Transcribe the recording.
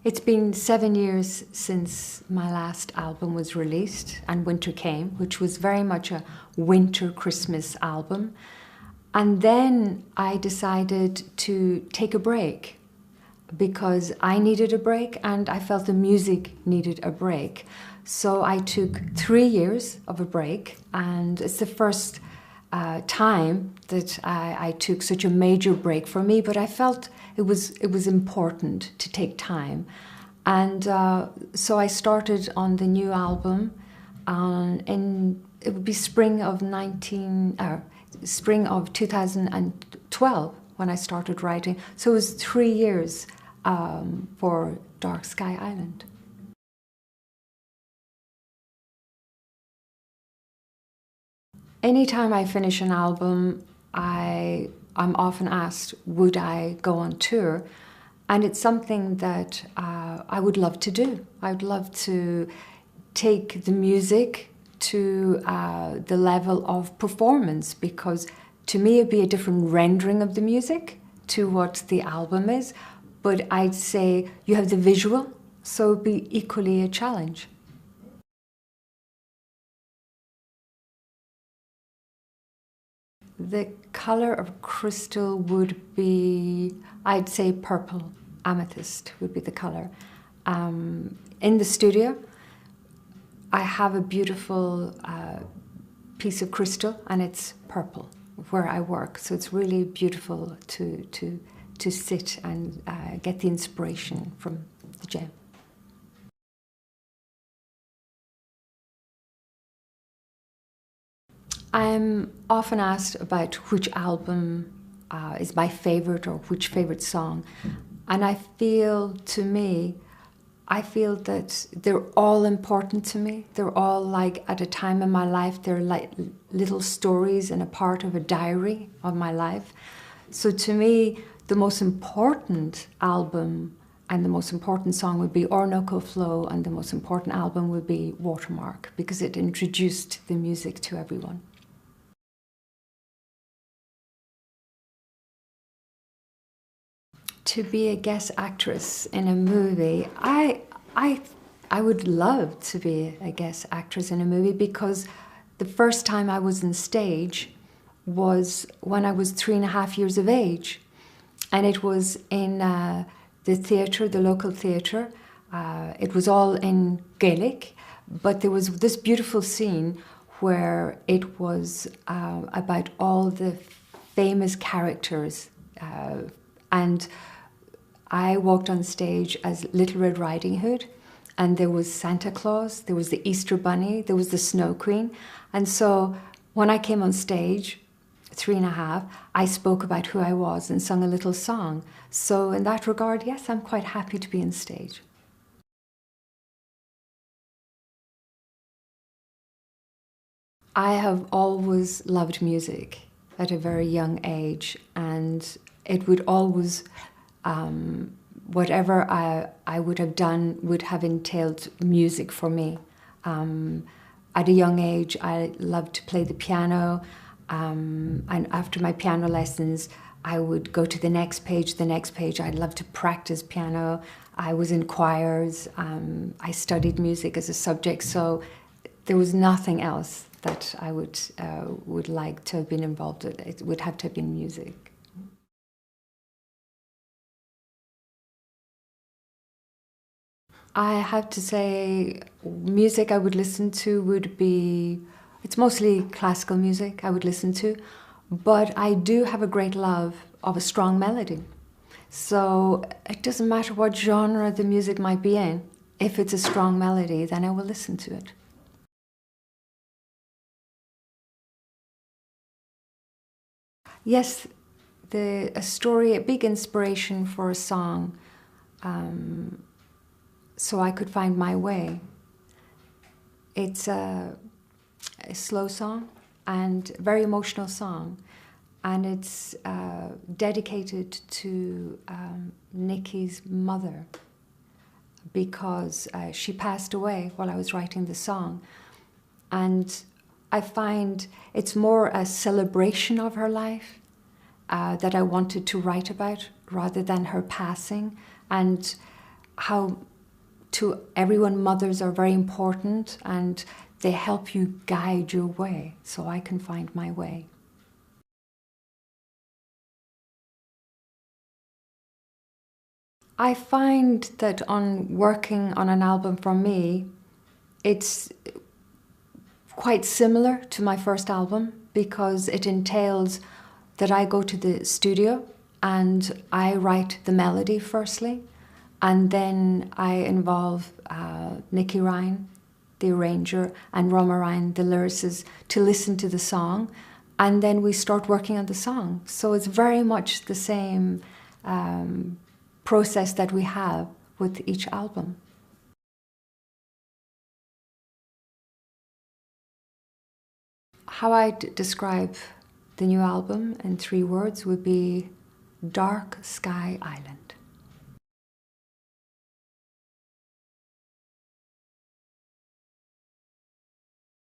It's been 7 years since my last album was released, and Winter Came, which was very much a winter Christmas album. And then I decided to take a break because I needed a break and I felt the music needed a break. So I took 3 years of a break, and it's the first time that I took such a major break for me, but I felt it was important to take time. And so I started on the new album it would be spring of 2012 when I started writing. So it was 3 years for Dark Sky Island. Anytime I finish an album, I'm often asked, would I go on tour? And it's something that I would love to do. I would love to take the music to the level of performance, because to me it'd be a different rendering of the music to what the album is. But I'd say you have the visual, so it'd be equally a challenge. The color of crystal would be, I'd say purple. Amethyst would be the color. In the studio, I have a beautiful piece of crystal, and it's purple where I work. So it's really beautiful to sit and get the inspiration from the gem. I'm often asked about which album is my favorite or which favorite song. And I feel that they're all important to me. They're all like, at a time in my life, they're like little stories and a part of a diary of my life. So to me, the most important album and the most important song would be Orinoco Flow, and the most important album would be Watermark, because it introduced the music to everyone. To be a guest actress in a movie, I would love to be a guest actress in a movie, because the first time I was on stage was when I was 3.5 years of age, and it was in the theatre, the local theatre. It was all in Gaelic, but there was this beautiful scene where it was about all the famous characters, and I walked on stage as Little Red Riding Hood, and there was Santa Claus, there was the Easter Bunny, there was the Snow Queen. And so when I came on stage, 3.5, I spoke about who I was and sung a little song. So in that regard, yes, I'm quite happy to be on stage. I have always loved music at a very young age, and it would always whatever I would have done would have entailed music for me. At a young age, I loved to play the piano, and after my piano lessons, I would go to the next page. I'd love to practice piano. I was in choirs. I studied music as a subject, so there was nothing else that I would like to have been involved in. It would have to have been music. I have to say, music I would listen to would be, it's mostly classical music I would listen to, but I do have a great love of a strong melody. So it doesn't matter what genre the music might be in. If it's a strong melody, then I will listen to it. Yes, a story, a big inspiration for a song, so I could find my way. It's a slow song and very emotional song, and it's dedicated to Nikki's mother, because she passed away while I was writing the song. And I find it's more a celebration of her life that I wanted to write about, rather than her passing. And how to everyone mothers are very important and they help you guide your way so I can find my way. I find that on working on an album for me, it's quite similar to my first album because it entails that I go to the studio and I write the melody firstly, and then I involve Nicky Ryan, the arranger, and Roma Ryan, the lyricist, to listen to the song, and then we start working on the song. So it's very much the same process that we have with each album. How I'd describe the new album in 3 words would be Dark Sky Island.